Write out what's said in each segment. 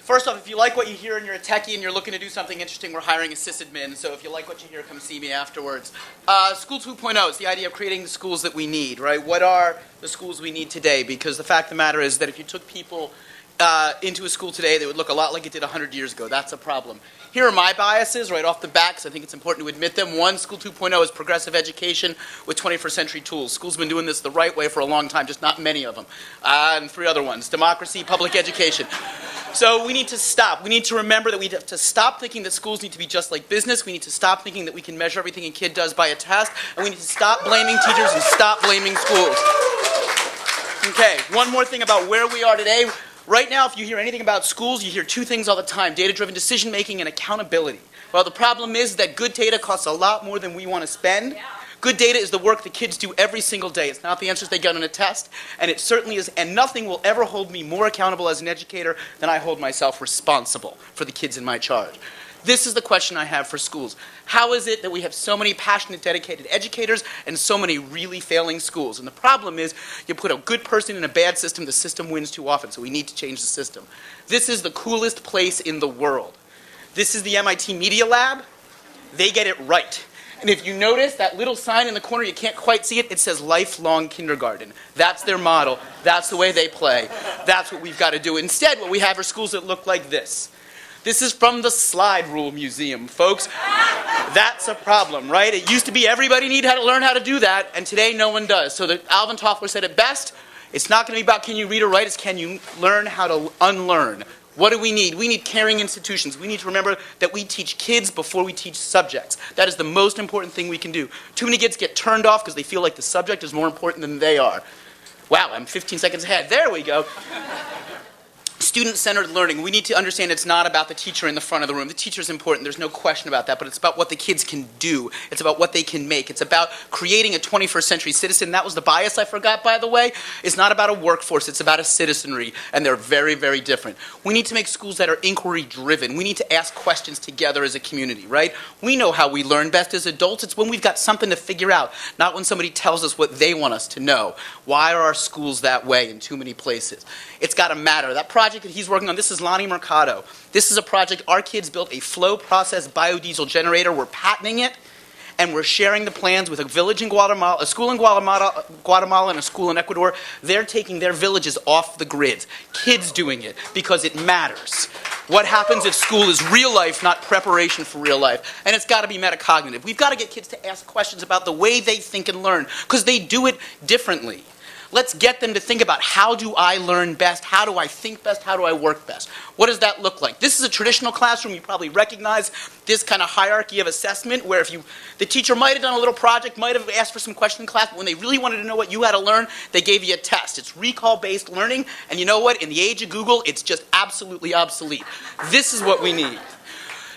First off, if you like what you hear and you're a techie and you're looking to do something interesting, we're hiring a sysadmin. So if you like what you hear, come see me afterwards. School 2.0 is the idea of creating the schools that we need, right? What are the schools we need today? Because the fact of the matter is that if you took people into a school today, they would look a lot like it did 100 years ago. That's a problem. Here are my biases right off the bat, because I think it's important to admit them. One, School 2.0 is progressive education with 21st century tools. Schools have been doing this the right way for a long time, just not many of them. And three other ones, democracy, public education. So we need to stop. We need to remember that we have to stop thinking that schools need to be just like business. We need to stop thinking that we can measure everything a kid does by a test. And we need to stop blaming teachers and stop blaming schools. Okay, one more thing about where we are today. Right now, if you hear anything about schools, you hear two things all the time: data-driven decision-making and accountability. Well, the problem is that good data costs a lot more than we want to spend. Yeah. Good data is the work the kids do every single day. It's not the answers they get on a test, and it certainly is, and nothing will ever hold me more accountable as an educator than I hold myself responsible for the kids in my charge. This is the question I have for schools. How is it that we have so many passionate, dedicated educators and so many really failing schools? And the problem is, you put a good person in a bad system, the system wins too often, so we need to change the system. This is the coolest place in the world. This is the MIT Media Lab. They get it right. And if you notice that little sign in the corner, you can't quite see it, it says lifelong kindergarten. That's their model. That's the way they play. That's what we've got to do. Instead, what we have are schools that look like this. This is from the Slide Rule Museum, folks. That's a problem, right? It used to be everybody needed to learn how to do that, and today no one does. So Alvin Toffler said it best: it's not going to be about can you read or write, it's can you learn how to unlearn. What do we need? We need caring institutions. We need to remember that we teach kids before we teach subjects. That is the most important thing we can do. Too many kids get turned off because they feel like the subject is more important than they are. Wow, I'm 15 seconds ahead. There we go. Student-centered learning. We need to understand it's not about the teacher in the front of the room. The teacher is important. There's no question about that. But it's about what the kids can do. It's about what they can make. It's about creating a 21st century citizen. That was the bias I forgot, by the way. It's not about a workforce. It's about a citizenry. And they're very, very different. We need to make schools that are inquiry-driven. We need to ask questions together as a community, right? We know how we learn best as adults. It's when we've got something to figure out, not when somebody tells us what they want us to know. Why are our schools that way in too many places? It's got to matter. That project that he's working on, this is Lonnie Mercado. This is a project, our kids built a flow process biodiesel generator. We're patenting it, and we're sharing the plans with a village in Guatemala, a school in Guatemala and a school in Ecuador. They're taking their villages off the grids. Kids doing it because it matters. What happens if school is real life, not preparation for real life? And it's got to be metacognitive. We've got to get kids to ask questions about the way they think and learn, because they do it differently. Let's get them to think about, how do I learn best? How do I think best? How do I work best? What does that look like? This is a traditional classroom. You probably recognize this kind of hierarchy of assessment where the teacher might have done a little project, might have asked for some questions in class, but when they really wanted to know what you had to learn, they gave you a test. It's recall-based learning, and you know what? In the age of Google, it's just absolutely obsolete. This is what we need.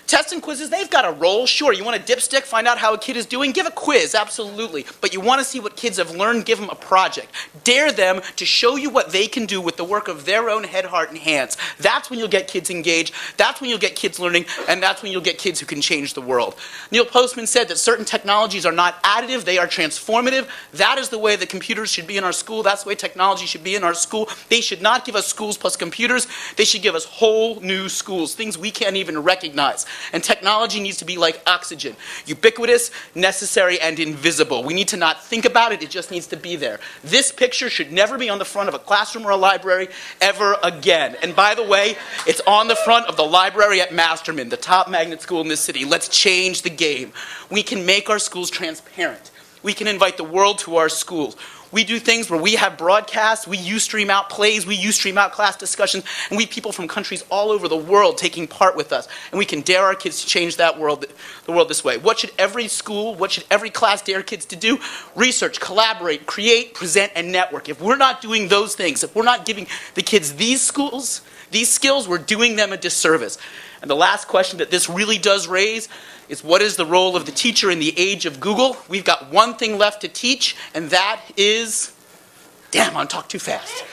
Tests and quizzes, they've got a role. Sure, you want a dipstick, find out how a kid is doing? Give a quiz, absolutely. But you want to see what kids have learned, give them a project. Dare them to show you what they can do with the work of their own head, heart, and hands. That's when you'll get kids engaged. That's when you'll get kids learning. And that's when you'll get kids who can change the world. Neil Postman said that certain technologies are not additive, they are transformative. That is the way that computers should be in our school. That's the way technology should be in our school. They should not give us schools plus computers. They should give us whole new schools, things we can't even recognize. And technology needs to be like oxygen, ubiquitous, necessary, and invisible. We need to not think about it, it just needs to be there. This picture should never be on the front of a classroom or a library ever again. And by the way, it's on the front of the library at Masterman, the top magnet school in this city. Let's change the game. We can make our schools transparent. We can invite the world to our schools. We do things where we have broadcasts, we Ustream out plays, we Ustream out class discussions, and we have people from countries all over the world taking part with us. And we can dare our kids to change that world, the world this way. What should every school, what should every class dare kids to do? Research, collaborate, create, present, and network. If we're not doing those things, if we're not giving the kids these skills, we're doing them a disservice. And the last question that this really does raise is, what is the role of the teacher in the age of Google? We've got one thing left to teach, and that is, damn, I'm talking too fast.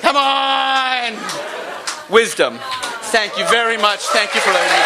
Come on! Wisdom. Thank you very much. Thank you for letting me.